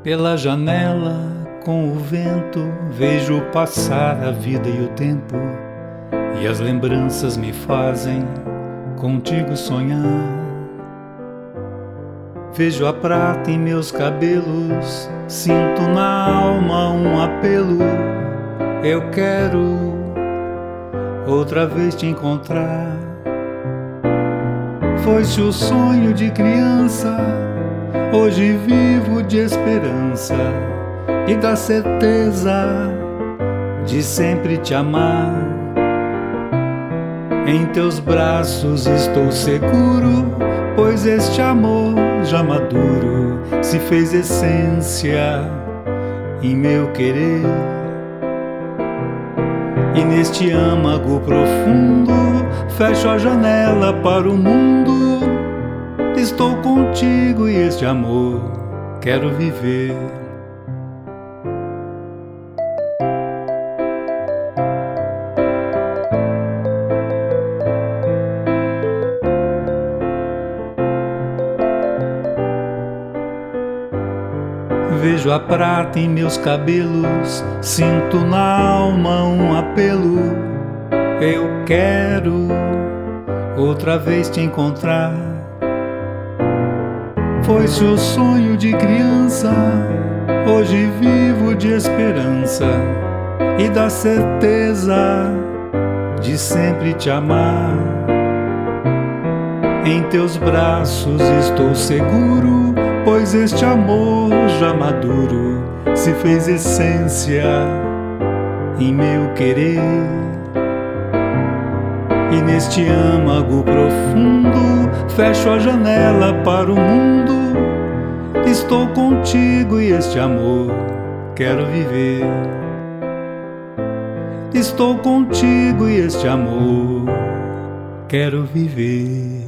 Pela janela, com o vento, vejo passar a vida e o tempo, e as lembranças me fazem contigo sonhar. Vejo a prata em meus cabelos, sinto na alma um apelo. Eu quero outra vez te encontrar. Foi-se o sonho de criança, hoje vivo de esperança e da certeza de sempre te amar. Em teus braços estou seguro, pois este amor já maduro se fez essência em meu querer. E neste âmago profundo fecho a janela para o mundo. Estou contigo e este amor quero viver. Vejo a prata em meus cabelos, sinto na alma um apelo. Eu quero outra vez te encontrar. Foi-se o sonho de criança, hoje vivo de esperança e da certeza de sempre te amar. Em teus braços estou seguro, pois este amor já maduro se fez essência em meu querer. E neste âmago profundo fecho a janela para o mundo. Estou contigo e este amor quero viver. Estou contigo e este amor quero viver.